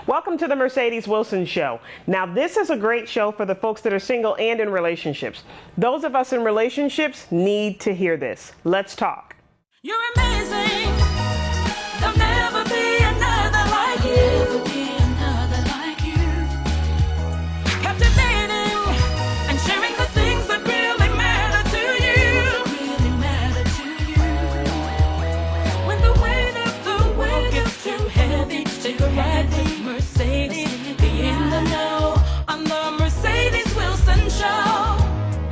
Welcome to the Mercedes Wilson Show. Now, this is a great show for the folks that are single and in relationships. Those of us in relationships need to hear this. Let's talk. You're amazing. There'll never be another like you. Captivating and sharing the things that really matter to you. When the weight of the world gets too heavy, take a ride with Mercedes. Be in the know on the Mercedes Wilson Show.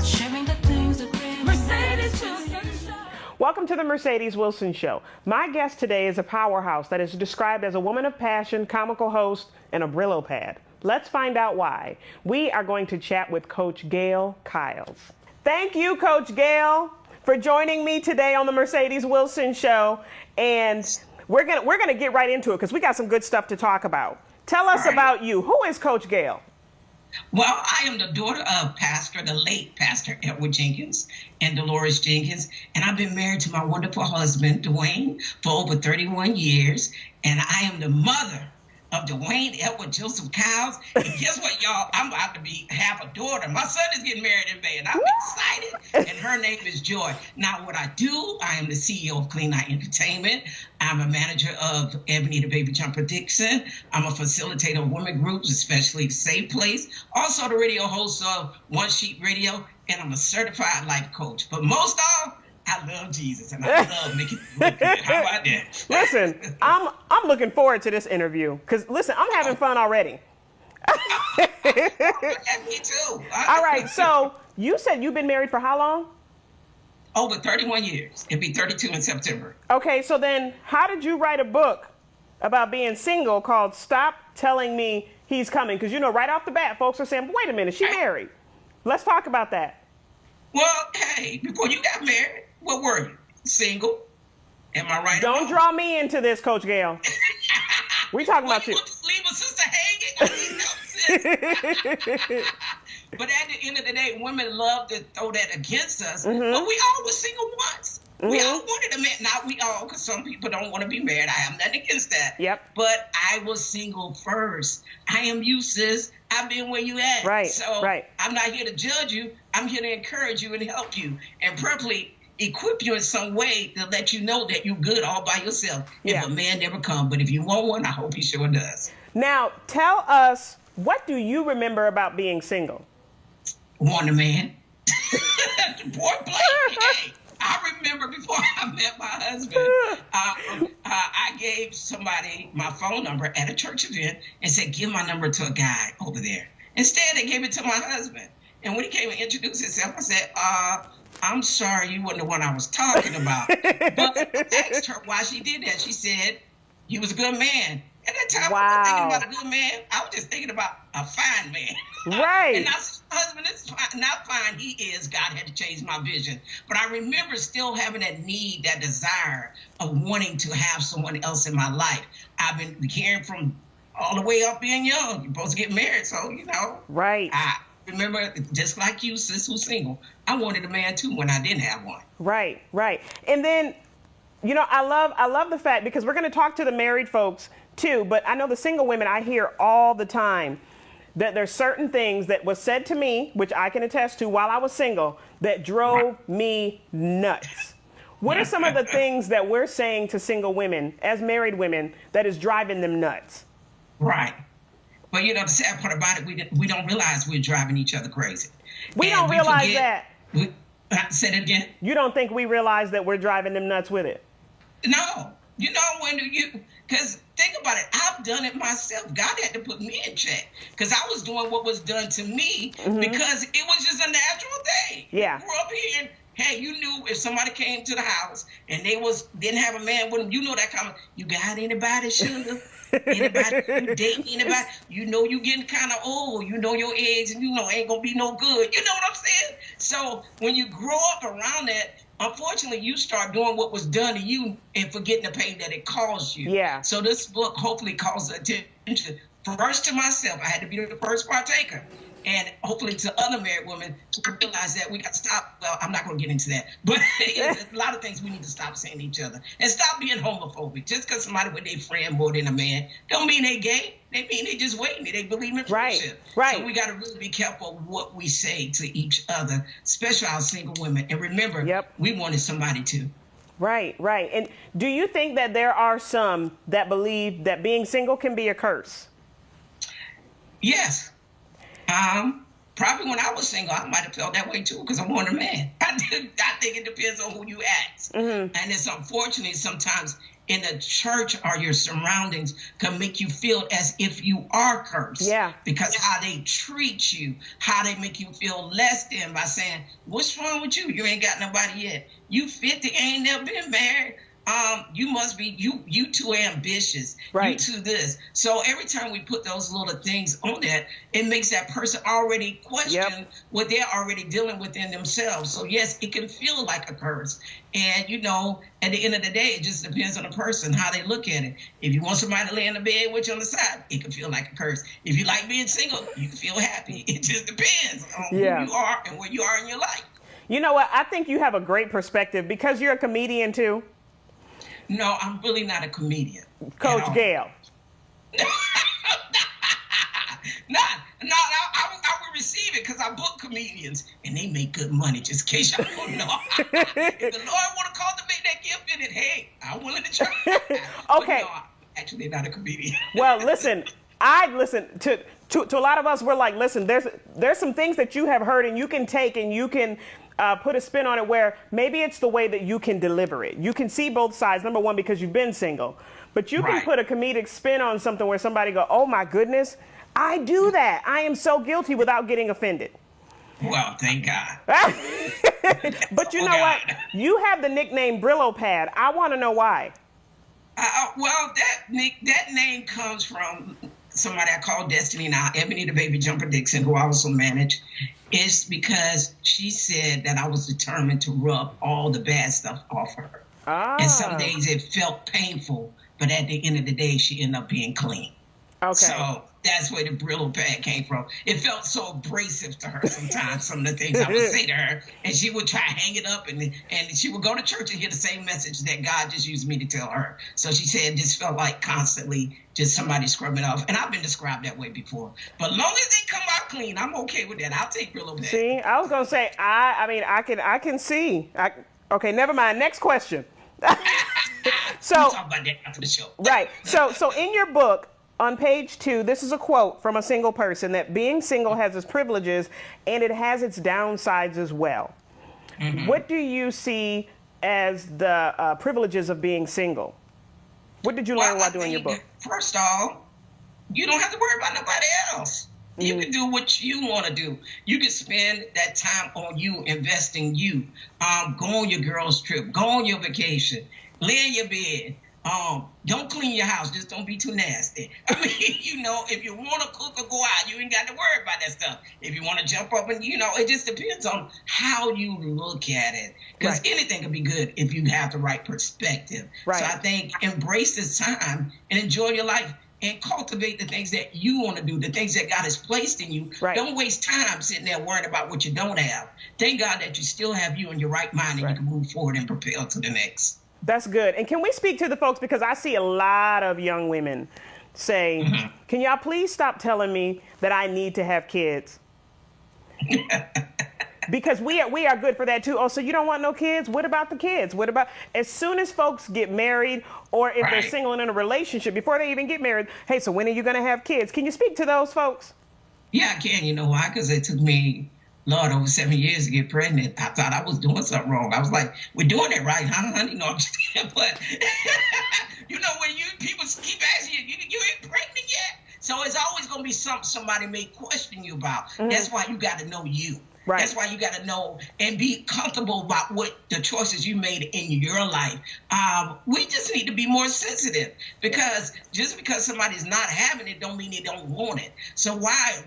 Sharing the things that really Mercedes Wilson Show. Welcome to the Mercedes Wilson Show. My guest today is a powerhouse that is described as a woman of passion, comical host, and a Brillo pad. Let's find out why. We are going to chat with Coach Gail Kyles. Thank you, Coach Gail, for joining me today on the Mercedes Wilson Show. And we're gonna get right into it because we got some good stuff to talk about. Tell us about you. Who is Coach Gail? Well, I am the daughter of the late Pastor Edward Jenkins and Dolores Jenkins, and I've been married to my wonderful husband, Dwayne, for over 31 years, and I am the mother of Dwayne Edward Joseph Kyles. And guess what, y'all? I'm about to have a daughter. My son is getting married in May, and I'm excited, and her name is Joy. Now, what I do, I am the CEO of Clean Night Entertainment. I'm a manager of Ebony the Baby Jumper Dixon. I'm a facilitator of women groups, especially Safe Place. Also the radio host of One Sheet Radio, and I'm a certified life coach. But most of all, I love Jesus, and I love making it look good. How about that? Listen, I'm looking forward to this interview because, listen, I'm having fun already. Me too. All right, so you said you've been married for how long? Over 31 years. It'll be 32 in September. Okay, so then how did you write a book about being single called Stop Telling Me He's Coming? Because, you know, right off the bat, folks are saying, wait a minute, she married. Let's talk about that. Well, hey, before you got married, what were you? Single? Am I right? Don't draw me into this, Coach Gail. We talking about you. Leave a sister hanging? But at the end of the day, women love to throw that against us. Mm-hmm. But we all were single once. Mm-hmm. We all wanted a man. Not we all, because some people don't want to be married. I have nothing against that. Yep. But I was single first. I am you, sis. I've been where you at. Right. So I'm not here to judge you. I'm here to encourage you and help you. And probably equip you in some way to let you know that you're good all by yourself. If a man never come. But if you want one, I hope he sure does. Now, tell us, what do you remember about being single? Want a man. Point blank. Hey, I remember before I met my husband, I gave somebody my phone number at a church event and said, give my number to a guy over there. Instead, they gave it to my husband. And when he came and introduced himself, I said, I'm sorry, you weren't the one I was talking about. But I asked her why she did that. She said, he was a good man. At that time, I wasn't thinking about a good man. I was just thinking about a fine man. Right. And I said, husband, it's fine. Not fine, he is. God had to change my vision. But I remember still having that need, that desire of wanting to have someone else in my life. I've been hearing from all the way up being young. You're supposed to get married, so, you know. Right. I remember, just like you, sis, who's single, I wanted a man, too, when I didn't have one. Right, right. And then, you know, I love the fact, because we're going to talk to the married folks, too, but I know the single women, I hear all the time that there's certain things that was said to me, which I can attest to while I was single, that drove me nuts. What are some of the things that we're saying to single women, as married women, that is driving them nuts? Right. But you know, the sad part about it, we don't realize we're driving each other crazy. We don't realize that. Say it again. You don't think we realize that we're driving them nuts with it? No. You know, when because think about it, I've done it myself. God had to put me in check because I was doing what was done to me because it was just a natural thing. Yeah. You grew up here and, hey, you knew if somebody came to the house and they didn't have a man with them, you know that kind of, you got anybody, sugar? Anybody, you dating anybody? You know you getting kind of old. You know your age and you know ain't going to be no good. You know what I'm saying? So when you grow up around that, unfortunately, you start doing what was done to you and forgetting the pain that it caused you. Yeah. So this book hopefully calls attention first to myself. I had to be the first partaker. And hopefully to other married women to realize that we got to stop. Well, I'm not going to get into that. But there's a lot of things we need to stop saying to each other. And stop being homophobic. Just because somebody with their friend more than a man don't mean they gay. they mean they just waiting. They believe in Right, friendship. right. So we got to really be careful what we say to each other, especially our single women. And remember, Yep. we wanted somebody to. Right, right. And do you think that there are some that believe that being single can be a curse? Yes. Probably when I was single, I might have felt that way too, because I wanted a man. I think it depends on who you ask. And it's unfortunate sometimes in the church or your surroundings can make you feel as if you are cursed. Yeah. Because how they treat you, how they make you feel less than by saying, what's wrong with you? You ain't got nobody yet. You 50, ain't never been married. You must be, you too ambitious. Right. You too this. So every time we put those little things on that, it makes that person already question what they're already dealing with in themselves. So yes, it can feel like a curse. And you know, at the end of the day, it just depends on the person, how they look at it. If you want somebody to lay in the bed with you on the side, it can feel like a curse. If you like being single, you can feel happy. It just depends on who you are and where you are in your life. You know what? I think you have a great perspective because you're a comedian too. No, I'm really not a comedian. Coach Gail. I would receive it because I book comedians and they make good money, just in case y'all don't know. If the Lord want to call to make that gift in it, hey, I'm willing to try. Okay. No, I'm actually not a comedian. Well, listen, I listen to a lot of us. We're like, listen, there's some things that you have heard and you can take and you can put a spin on it where maybe it's the way that you can deliver it. You can see both sides, number one, because you've been single. But you can put a comedic spin on something where somebody go, oh, my goodness, I do that. I am so guilty without getting offended. Well, thank God. But you know what? You have the nickname Brillo Pad. I want to know why. Well, that name comes from somebody I call Destiny now, Ebony the Baby Jumper Dixon, who I also manage. It's because she said that I was determined to rub all the bad stuff off her. And some days it felt painful, but at the end of the day, she ended up being clean. Okay. So that's where the Brillo Pad came from. It felt so abrasive to her sometimes, some of the things I would say to her. And she would try to hang it up, and she would go to church and hear the same message that God just used me to tell her. So she said this felt like constantly just somebody scrubbing off. And I've been described that way before. But as long as they come out clean, I'm okay with that. I'll take Brillo Pad. See, I was going to say, I can see. Okay, never mind. Next question. So, we'll talk about that after the show. Right. So in your book, on page 2, this is a quote from a single person that being single has its privileges and it has its downsides as well. Mm-hmm. What do you see as the privileges of being single? What did you learn while doing your book? First of all, you don't have to worry about nobody else. You can do what you want to do. You can spend that time on you, investing you. Go on your girls' trip. Go on your vacation. Lay in your bed. Don't clean your house. Just don't be too nasty. I mean, if you want to cook or go out, you ain't got to worry about that stuff. If you want to jump up and, it just depends on how you look at it. Because anything can be good if you have the right perspective. Right. So I think embrace this time and enjoy your life and cultivate the things that you want to do, the things that God has placed in you. Right. Don't waste time sitting there worrying about what you don't have. Thank God that you still have you in your right mind and you can move forward and propel to the next. That's good. And can we speak to the folks, because I see a lot of young women say, can y'all please stop telling me that I need to have kids? Because we are good for that too. Oh, so you don't want no kids? What about the kids? What about as soon as folks get married or if they're single and in a relationship before they even get married? Hey, so when are you going to have kids? Can you speak to those folks? Yeah, I can. You know why? Because it took me, Lord, over 7 years to get pregnant. I thought I was doing something wrong. I was like, we're doing it right, huh, honey? No, I'm just kidding. But, when people keep asking you ain't pregnant yet? So it's always going to be something somebody may question you about. Mm-hmm. That's why you got to know you. Right. That's why you got to know and be comfortable about what the choices you made in your life. We just need to be more sensitive because just because somebody's not having it don't mean they don't want it. So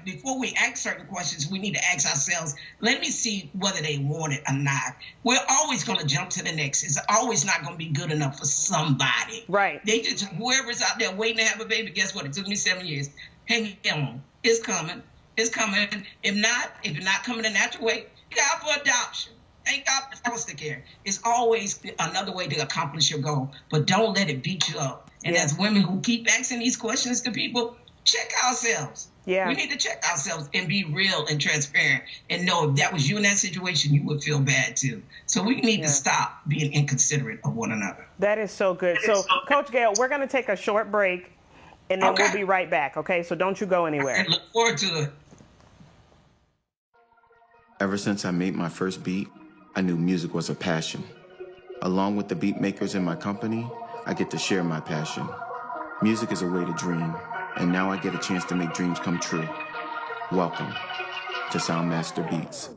before we ask certain questions, we need to ask ourselves, let me see whether they want it or not. We're always going to jump to the next. It's always not going to be good enough for somebody. Right. They just, whoever's out there waiting to have a baby, guess what? It took me 7 years. Hang on. It's coming. It's coming. If you're not coming the natural way, God for adoption. Thank God for foster care. It's always another way to accomplish your goal, but don't let it beat you up. And as women who keep asking these questions to people, check ourselves. Yeah. We need to check ourselves and be real and transparent and know if that was you in that situation, you would feel bad too. So we need to stop being inconsiderate of one another. That is so good. So, Coach Gail, we're going to take a short break, and then we'll be right back, okay? So don't you go anywhere. I look forward to it. Ever since I made my first beat, I knew music was a passion. Along with the beat makers in my company, I get to share my passion. Music is a way to dream, and now I get a chance to make dreams come true. Welcome to Soundmaster Beats.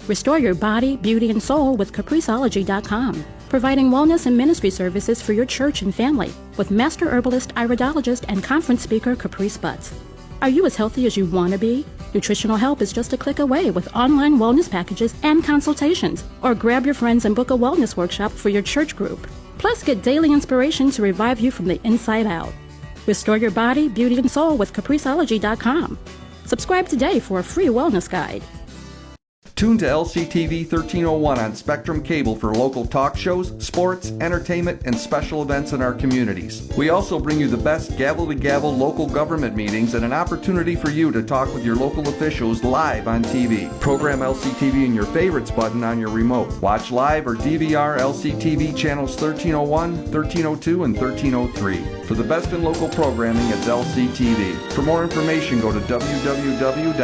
Restore your body, beauty, and soul with Capriceology.com, providing wellness and ministry services for your church and family with master herbalist, iridologist, and conference speaker Caprice Butts. Are you as healthy as you want to be? Nutritional help is just a click away with online wellness packages and consultations. Or grab your friends and book a wellness workshop for your church group. Plus, get daily inspiration to revive you from the inside out. Restore your body, beauty, and soul with Capriceology.com. Subscribe today for a free wellness guide. Tune to LCTV 1301 on Spectrum Cable for local talk shows, sports, entertainment, and special events in our communities. We also bring you the best gavel-to-gavel local government meetings and an opportunity for you to talk with your local officials live on TV. Program LCTV in your favorites button on your remote. Watch live or DVR LCTV channels 1301, 1302, and 1303. For the best in local programming, it's LCTV. For more information, go to www.lctv.net.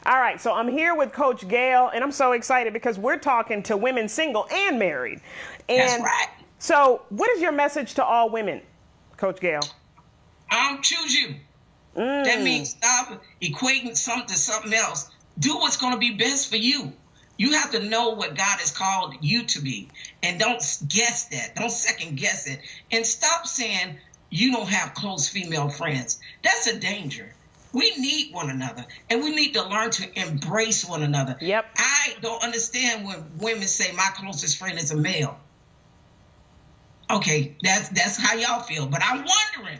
All right, so I'm here with Coach Gail, and I'm so excited because we're talking to women single and married. And That's right. So what is your message to all women, Coach Gail? Choose you. That means stop equating something to something else. Do what's going to be best for you. You have to know what God has called you to be, and don't guess that. Don't second guess it. And stop saying you don't have close female friends. That's a danger. We need one another, and we need to learn to embrace one another. Yep. I don't understand when women say my closest friend is a male. Okay, that's how y'all feel, but I'm wondering.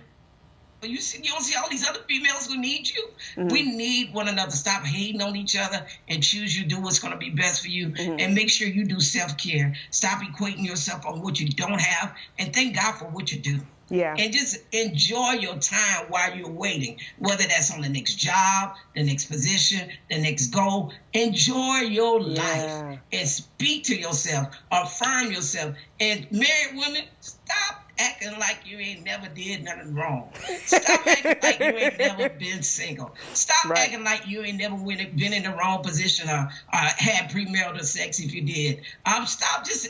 You don't see all these other females who need you. We need one another. Stop hating on each other and choose you. Do what's going to be best for you, and make sure you do self-care. Stop equating yourself on what you don't have, and thank God for what you do. Yeah. And just enjoy your time while you're waiting, whether that's on the next job, the next position, the next goal. Enjoy your life and speak to yourself, affirm yourself. And married women, stop acting like you ain't never did nothing wrong. Stop acting like you ain't never been single. Stop acting like you ain't never been in the wrong position or had premarital sex if you did. Stop just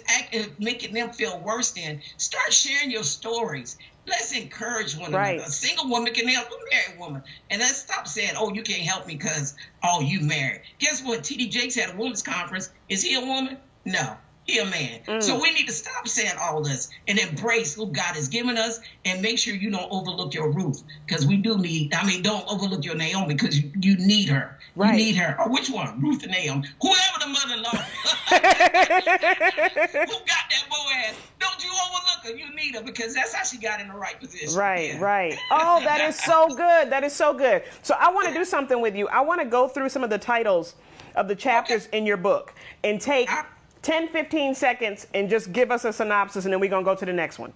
making them feel worse then. Start sharing your stories. Let's encourage one another. A single woman can help a married woman. And let's stop saying, oh, you can't help me because, oh, you married. Guess what? T.D. Jakes had a women's conference. Is he a woman? No. He a man. So we need to stop saying all this and embrace who God has given us, and make sure you don't overlook your Ruth, because we do need, don't overlook your Naomi, because you need her. You need her. Or which one? Ruth and Naomi. Whoever the mother-in-law. Who got that Boaz? Don't you overlook her. You need her, because that's how she got in the right position. Right. Oh, that is so good. That is so good. So I want to do something with you. I want to go through some of the titles of the chapters in your book and take 10, 15 seconds and just give us a synopsis, and then we're going to go to the next one.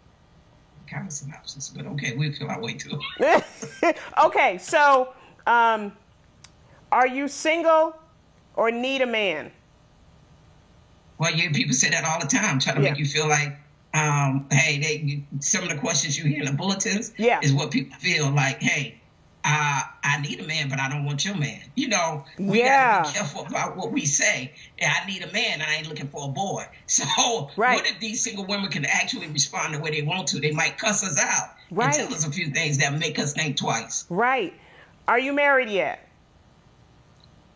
Kind of synopsis, but okay, we'll feel our way to it. Okay, so are you single or need a man? Well, people say that all the time, trying to make you feel like, hey, some of the questions you hear in the bulletins is what people feel like, hey, I need a man, but I don't want your man. We got to be careful about what we say. I need a man, and I ain't looking for a boy. So what if these single women can actually respond the way they want to? They might cuss us out and tell us a few things that make us think twice. Right. Are you married yet?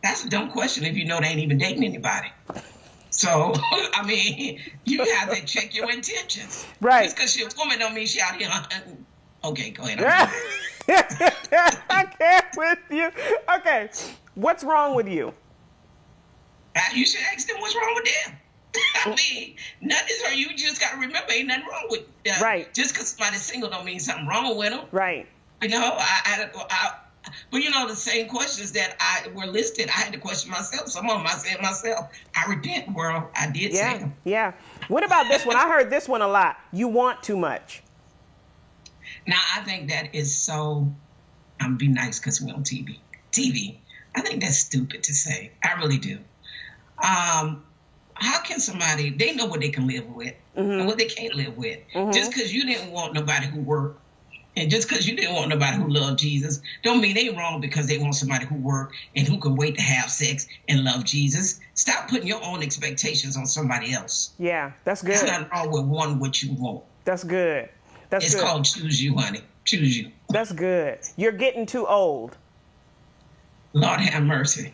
That's a dumb question if you know they ain't even dating anybody. So, you have to check your intentions. Right. Just because she's a woman don't mean she out here hunting. Okay, go ahead. I can't with you. Okay, what's wrong with you? You should ask them what's wrong with them. Nothing's wrong. You just got to remember, ain't nothing wrong with them. Just because somebody's single don't mean something wrong with them. Right. You know, but you know, the same questions that were listed, I had to question myself. Some of them I said myself. I repent, world. I did say them. Yeah. What about this one? I heard this one a lot. You want too much. Now, I think that is so, I'm going to be nice because we're on TV. I think that's stupid to say. I really do. How can somebody, they know what they can live with and what they can't live with. Just because you didn't want nobody who worked, and just because you didn't want nobody who loved Jesus, don't mean they wrong because they want somebody who worked and who can wait to have sex and love Jesus. Stop putting your own expectations on somebody else. Yeah, that's good. There's nothing wrong with wanting what you want. That's good. It's called choose you, honey. Choose you. That's good. You're getting too old. Lord have mercy.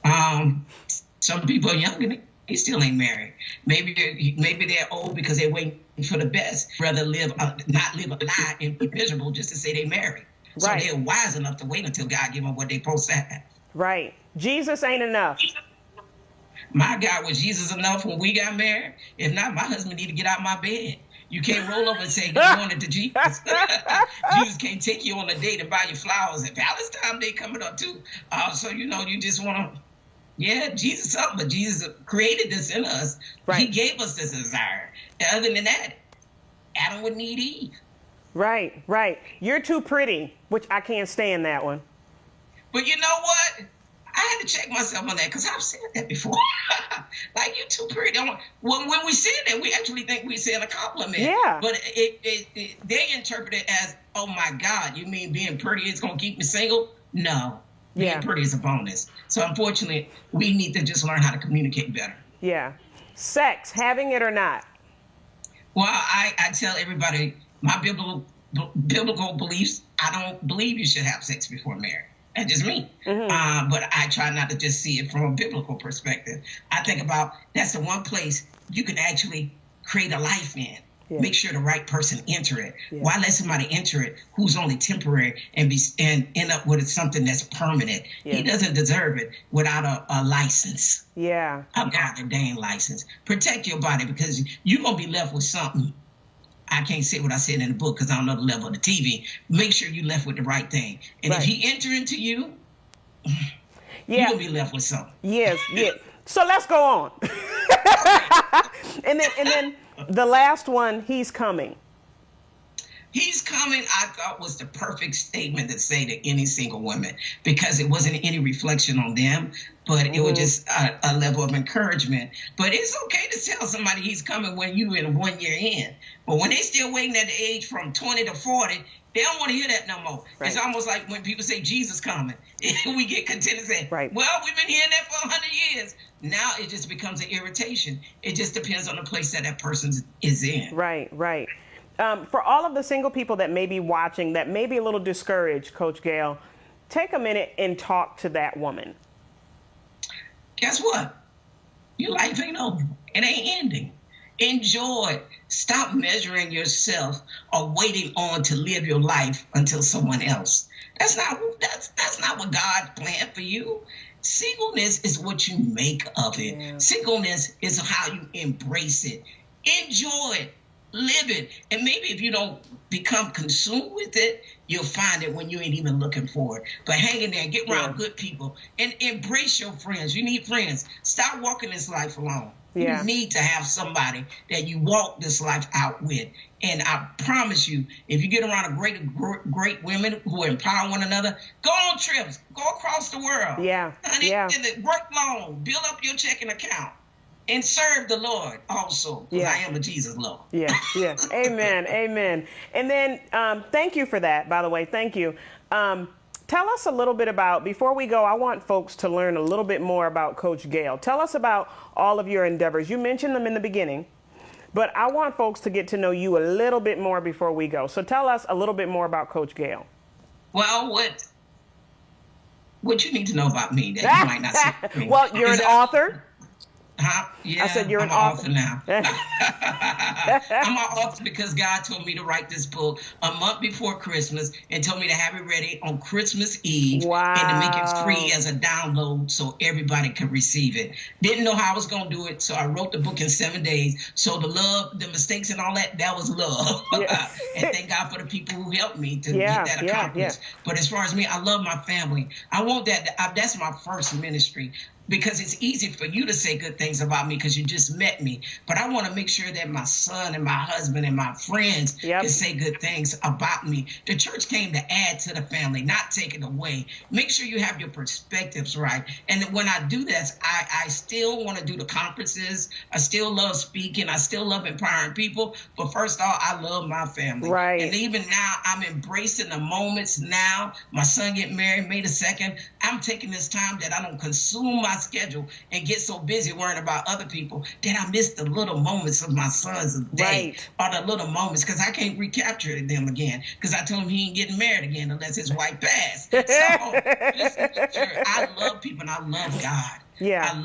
Some people are young and they still ain't married. Maybe they're old because they're waiting for the best. Rather not live a lie and be miserable just to say they married. So Right. they're wise enough to wait until God give them what they supposed to have. Right. Jesus ain't enough. My God, was Jesus enough when we got married? If not, my husband need to get out my bed. You can't roll over and say good morning to Jesus. Jesus can't take you on a date and buy you flowers. And Valentine's Day coming up too. So, you know, you just want to, Jesus something, but Jesus created this in us. Right. He gave us this desire. Other than that, Adam would need Eve. Right. You're too pretty, which I can't stand that one. But you know what? I had to check myself on that because I've said that before. Like, you're too pretty. When we say that, we actually think we saying a compliment. Yeah. But they interpret it as, oh, my God, you mean being pretty is going to keep me single? No. Being pretty is a bonus. So, unfortunately, we need to just learn how to communicate better. Yeah. Sex, having it or not. Well, I tell everybody, my biblical beliefs, I don't believe you should have sex before marriage. That's just me. But I try not to just see it from a biblical perspective. I think about that's the one place you can actually create a life in. Yeah. Make sure the right person enter it. Yeah. Why let somebody enter it who's only temporary and end up with something that's permanent? Yeah. He doesn't deserve it without a license. Yeah. A goddamn license. Protect your body because you're going to be left with something. I can't say what I said in the book because I don't know the level of the TV. Make sure you left with the right thing. And if he enter into you, you're going to be left with something. Yes. So let's go on. and then the last one, he's coming. He's coming, I thought, was the perfect statement to say to any single woman because it wasn't any reflection on them, but it was just a level of encouragement. But it's okay to tell somebody he's coming when you in 1 year in. But when they still waiting at the age from 20 to 40, they don't want to hear that no more. Right. It's almost like when people say Jesus coming, we get content and say, well, we've been hearing that for 100 years. Now it just becomes an irritation. It just depends on the place that person is in. Right. For all of the single people that may be watching, that may be a little discouraged, Coach Gail, take a minute and talk to that woman. Guess what? Your life ain't over. It ain't ending. Enjoy it. Stop measuring yourself or waiting on to live your life until someone else. That's not what God planned for you. Singleness is what you make of it. Yeah. Singleness is how you embrace it. Enjoy it. Live it. And maybe if you don't become consumed with it, you'll find it when you ain't even looking for it. But hang in there, get around good people, and embrace your friends. You need friends. Stop walking this life alone. Yeah. You need to have somebody that you walk this life out with. And I promise you, if you get around a great women who empower one another, go on trips, go across the world. Yeah. Honey, work long, build up your checking account. And serve the Lord also, because I am a Jesus Lord. Yeah. Amen. And then thank you for that, by the way. Thank you. Tell us a little bit about, before we go, I want folks to learn a little bit more about Coach Gail. Tell us about all of your endeavors. You mentioned them in the beginning, but I want folks to get to know you a little bit more before we go. So tell us a little bit more about Coach Gail. Well, what you need to know about me that you might not see. Well, you're an author. Huh? Yeah, I said you're I'm an an author author now. I'm an author because God told me to write this book a month before Christmas and told me to have it ready on Christmas Eve and to make it free as a download so everybody could receive it. Didn't know how I was going to do it, so I wrote the book in 7 days. So the love, the mistakes and all that was love. Yeah. And thank God for the people who helped me to Yeah, get that yeah, accomplished. yeah. But as far as me, I love my family. I want that. That's my first ministry. Because it's easy for you to say good things about me because you just met me. But I want to make sure that my son and my husband and my friends can say good things about me. The church came to add to the family, not take it away. Make sure you have your perspectives right. And when I do this, I still want to do the conferences. I still love speaking. I still love empowering people. But first of all, I love my family. Right. And even now, I'm embracing the moments now. My son get married May the 2nd. I'm taking this time that I don't consume my schedule and get so busy worrying about other people that I miss the little moments of my son's day or the little moments because I can't recapture them again because I told him he ain't getting married again unless his wife passed. So listen, I love people and I love God. Yeah. I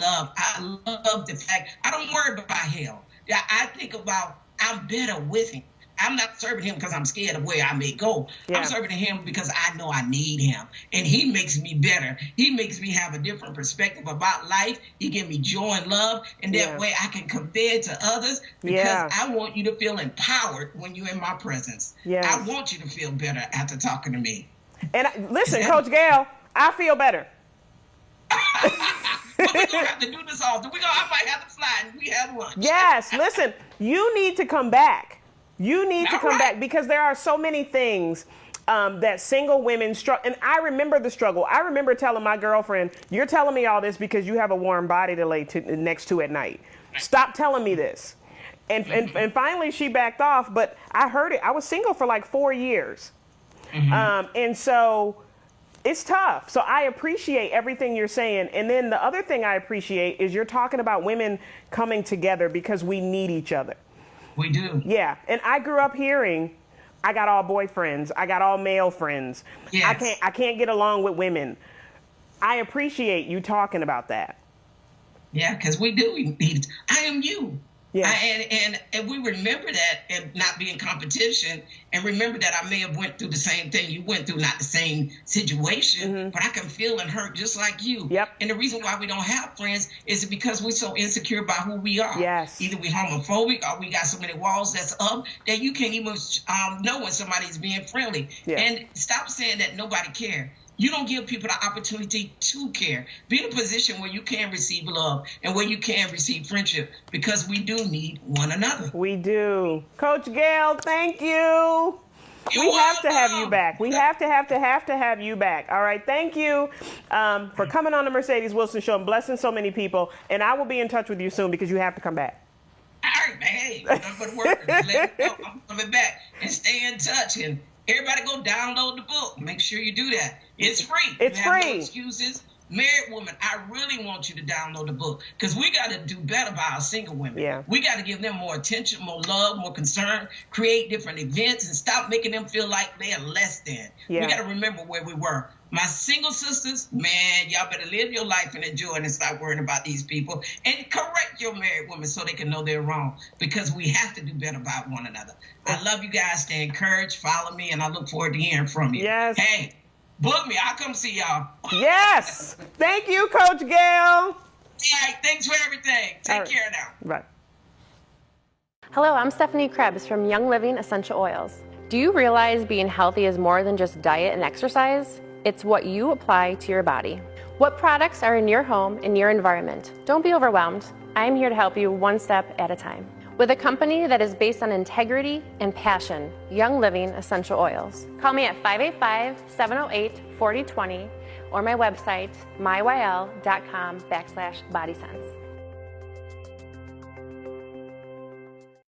love the fact I don't worry about hell. I think about I'm better with him. I'm not serving him because I'm scared of where I may go. I'm serving him because I know I need him. And he makes me better. He makes me have a different perspective about life. He gives me joy and love. And that way I can convey it to others because I want you to feel empowered when you're in my presence. I want you to feel better after talking to me. And listen, Coach Gail, I feel better. But we're going to have to do this often. I might have to fly and we have lunch. Yes, listen, you need to come back. You need to come back because there are so many things that single women struggle. And I remember the struggle. I remember telling my girlfriend, you're telling me all this because you have a warm body to lay next to at night. Stop telling me this. And finally she backed off, but I heard it. I was single for like 4 years. And so it's tough. So I appreciate everything you're saying. And then the other thing I appreciate is you're talking about women coming together because we need each other. We do. Yeah. And I grew up hearing, I got all boyfriends. I got all male friends. Yes. I can't get along with women. I appreciate you talking about that. Yeah, because we do. I am you. Yeah. And we remember that and not be in competition and remember that I may have went through the same thing you went through, not the same situation, but I can feel and hurt just like you. Yep. And the reason why we don't have friends is because we're so insecure about who we are. Yes. Either we're homophobic or we got so many walls that's up that you can't even know when somebody's being friendly. Yeah. And stop saying that nobody cares. You don't give people the opportunity to care. Be in a position where you can receive love and where you can receive friendship because we do need one another. We do. Coach Gail, thank you. We have to have you back. We have to have you back. All right. Thank you for coming on the Mercedes Wilson Show and blessing so many people. And I will be in touch with you soon because you have to come back. All right, man. Hey, nothing but work. Let me know. I'm coming back and stay in touch. And everybody go download the book. Make sure you do that. It's free. It's you have free. No excuses. Married woman, I really want you to download the book because we got to do better by our single women. Yeah. We got to give them more attention, more love, more concern, create different events and stop making them feel like they're less than. Yeah. We got to remember where we were. My single sisters, man, y'all better live your life and enjoy it and stop worrying about these people and correct your married women so they can know they're wrong because we have to do better by one another. I love you guys. Stay encouraged. Follow me, and I look forward to hearing from you. Yes. Hey, book me. I'll come see y'all. Yes. Thank you, Coach Gail. All right. Thanks for everything. Take care now. Bye. Hello, I'm Stephanie Krebs from Young Living Essential Oils. Do you realize being healthy is more than just diet and exercise? It's what you apply to your body. What products are in your home, in your environment? Don't be overwhelmed. I'm here to help you one step at a time. With a company that is based on integrity and passion, Young Living Essential Oils. Call me at 585-708-4020 or my website, myyl.com/bodysense.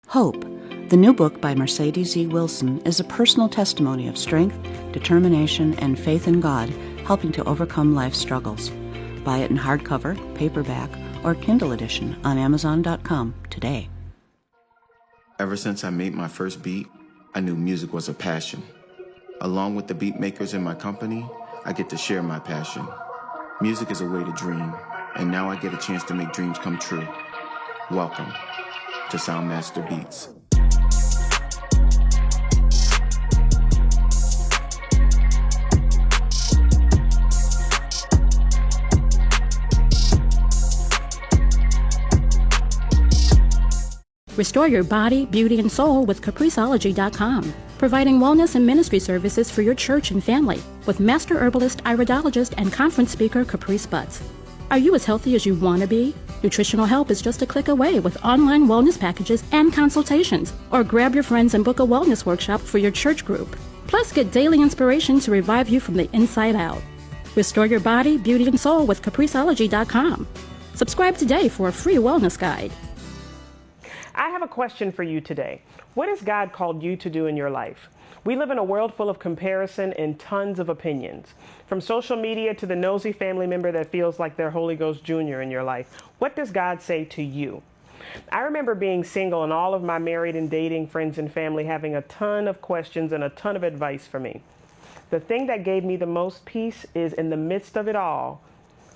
Hope, the new book by Mercedes E. Wilson, is a personal testimony of strength, determination, and faith in God, helping to overcome life's struggles. Buy it in hardcover, paperback, or Kindle edition on Amazon.com today. Ever since I made my first beat, I knew music was a passion. Along with the beat makers in my company, I get to share my passion. Music is a way to dream, and now I get a chance to make dreams come true. Welcome to Soundmaster Beats. Restore your body, beauty, and soul with Capriceology.com, providing wellness and ministry services for your church and family with master herbalist, iridologist, and conference speaker Caprice Butts. Are you as healthy as you want to be? Nutritional help is just a click away with online wellness packages and consultations, or grab your friends and book a wellness workshop for your church group. Plus, get daily inspiration to revive you from the inside out. Restore your body, beauty, and soul with Capriceology.com. Subscribe today for a free wellness guide. I have a question for you today. What has God called you to do in your life? We live in a world full of comparison and tons of opinions. From social media to the nosy family member that feels like they're Holy Ghost Jr. in your life. What does God say to you? I remember being single and all of my married and dating friends and family having a ton of questions and a ton of advice for me. The thing that gave me the most peace is in the midst of it all,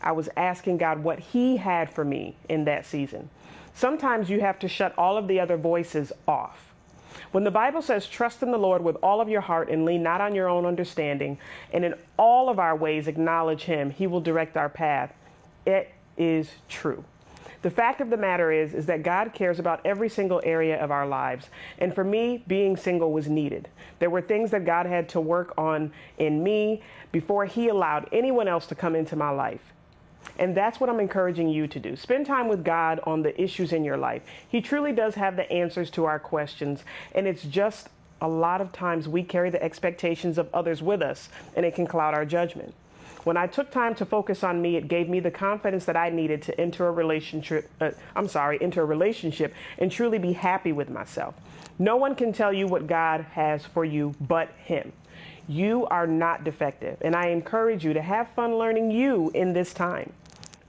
I was asking God what He had for me in that season. Sometimes you have to shut all of the other voices off. When the Bible says, trust in the Lord with all of your heart and lean not on your own understanding, and in all of our ways acknowledge Him, He will direct our path, it is true. The fact of the matter is that God cares about every single area of our lives. And for me, being single was needed. There were things that God had to work on in me before He allowed anyone else to come into my life. And that's what I'm encouraging you to do. Spend time with God on the issues in your life. He truly does have the answers to our questions. And it's just a lot of times we carry the expectations of others with us, and it can cloud our judgment. When I took time to focus on me, it gave me the confidence that I needed to enter a relationship and truly be happy with myself. No one can tell you what God has for you but Him. You are not defective, and I encourage you to have fun learning you in this time.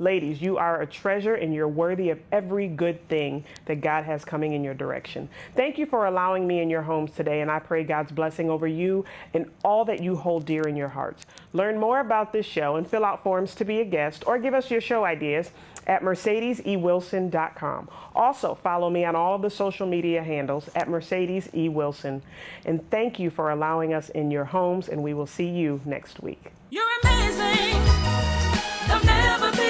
Ladies, you are a treasure and you're worthy of every good thing that God has coming in your direction. Thank you for allowing me in your homes today, and I pray God's blessing over you and all that you hold dear in your hearts. Learn more about this show and fill out forms to be a guest or give us your show ideas at MercedesEWilson.com. Also, follow me on all of the social media handles at Mercedes E. Wilson. And thank you for allowing us in your homes, and we will see you next week. You're amazing. There'll never be